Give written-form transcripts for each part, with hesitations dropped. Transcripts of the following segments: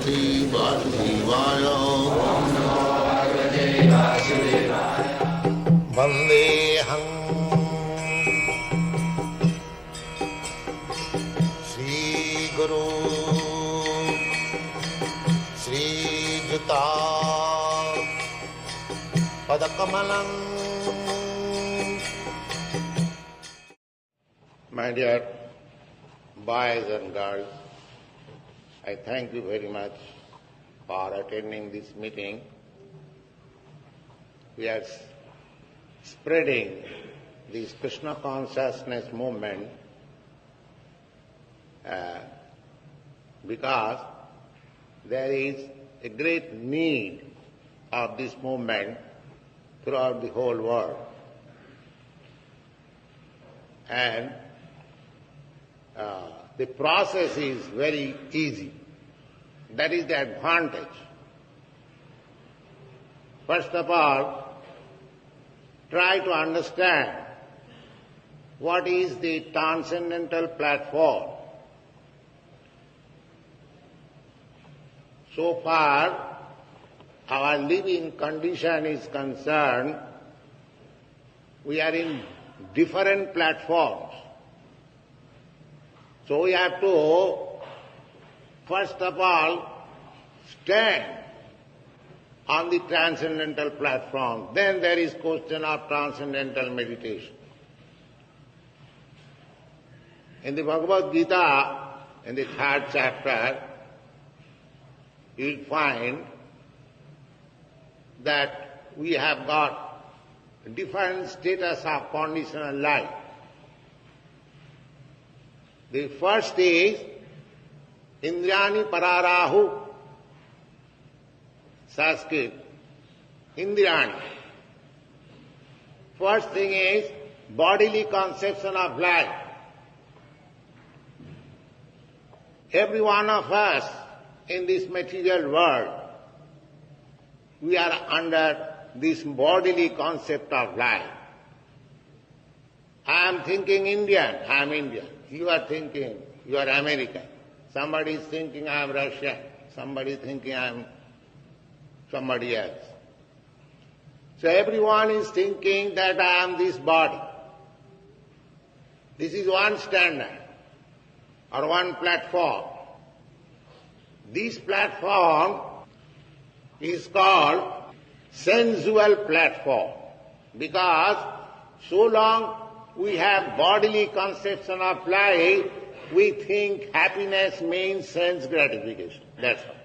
Bhagavate Vasudevaya. Vandeham Shri Guru Shri Juta Padakamalam. My dear boys and girls, I thank you very much for attending this meeting. We are spreading this Krishna consciousness movement because there is a great need of this movement throughout the whole world. And the process is very easy. That is the advantage. First of all, try to understand what is the transcendental platform. So far, our living condition is concerned, we are in different platforms. So we have to, first of all, stand on the transcendental platform. Then there is question of transcendental meditation. In the Bhagavad Gita, in the 3rd chapter, you will find that we have got different status of conditional life. The first is Indrani Pararahu, Sanskrit, Indrani. First thing is bodily conception of life. Every one of us in this material world, we are under this bodily concept of life. I am thinking Indian, I am Indian. You are thinking you are American. Somebody is thinking I am Russian. Somebody is thinking I am somebody else. So everyone is thinking that I am this body. This is one standard or one platform. This platform is called sensual platform because so long we have bodily conception of life, we think happiness means sense gratification. That's all.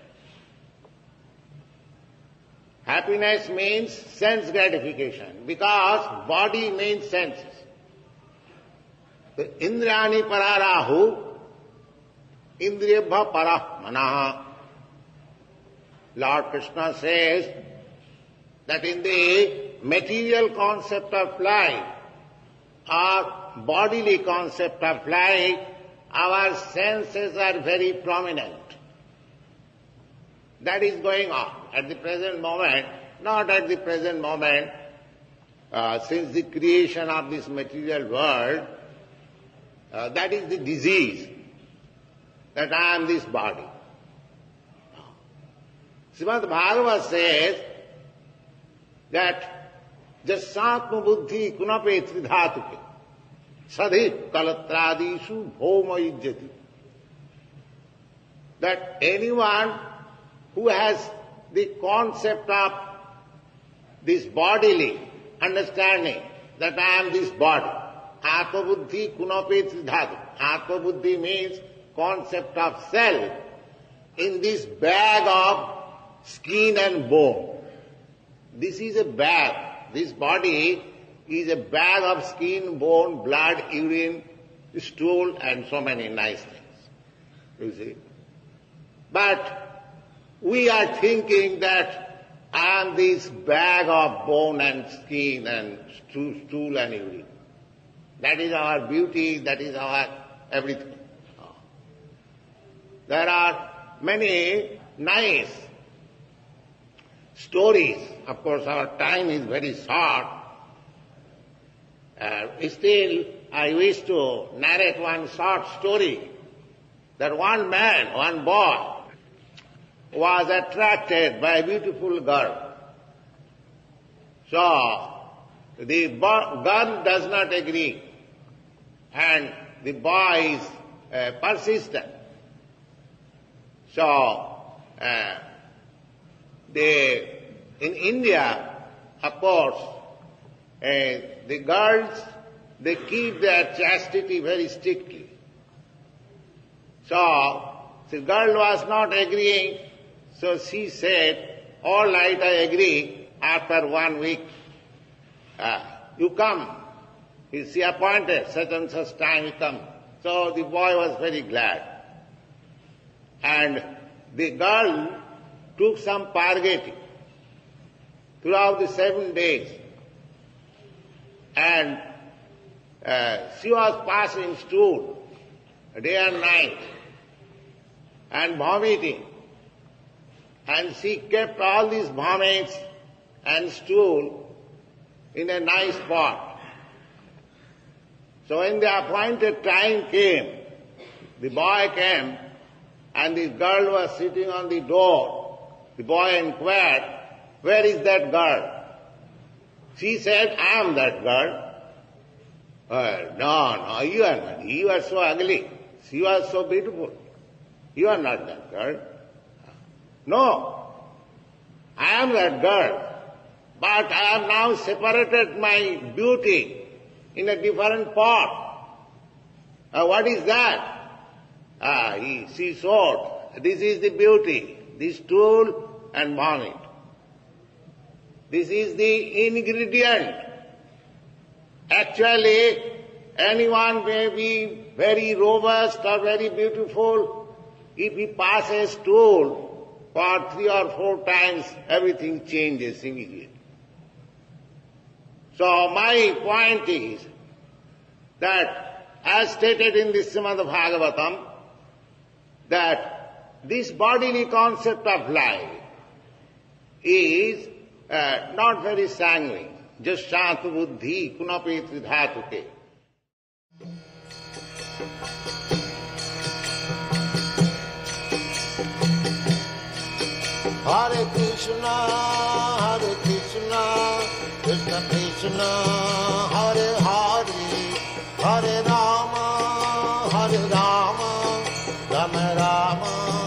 Happiness means sense gratification because body means senses. The Indrani Pararahu, Indriyabha Parah Manaha. Lord Krishna says that in the material concept of life, or bodily concept of life, our senses are very prominent. That is going on at the present moment, not at the present moment, since the creation of this material world, that is the disease, that I am this body. Srimad Bhagavad says that Jasatma buddhi kunape tridhatuke sadhi kalatradishu bhoma ijjati. That anyone who has the concept of this bodily understanding, that I am this body, atma buddhi kunape tridhatuke. Atma buddhi means concept of self in this bag of skin and bone. This is a bag. This body is a bag of skin, bone, blood, urine, stool, and so many nice things. You see? But we are thinking that I am this bag of bone and skin and stool and urine. That is our beauty, that is our everything. There are many nice stories. Of course, our time is very short. Still, I wish to narrate one short story that one man, one boy, was attracted by a beautiful girl. So, the girl does not agree, and the boy is persistent. So, in India, of course, the girls, they keep their chastity very strictly. So, the girl was not agreeing, so she said, all right, I agree, after 1 week, you come. She appointed such and such time you come. So the boy was very glad. And the girl took some purgatory throughout the 7 days. And she was passing stool day and night and vomiting. And she kept all these vomits and stool in a nice pot. So when the appointed time came, the boy came and the girl was sitting on the door. The boy inquired, where is that girl? She said, I am that girl. No, you are not. You are so ugly. She was so beautiful. You are not that girl. No, I am that girl. But I have now separated my beauty in a different pot. What is that? She showed, this is the beauty, this stool and vomit. This is the ingredient. Actually, anyone may be very robust or very beautiful. If he passes stool for 3 or 4 times, everything changes immediately. So my point is that, as stated in the Srimad Bhagavatam, that this bodily concept of life is not very sanguine. Just shant buddhi kunapi tridhatuke. Hare Krishna, Krishna Krishna, Hare Hare, Hare Rama, Rama Rama.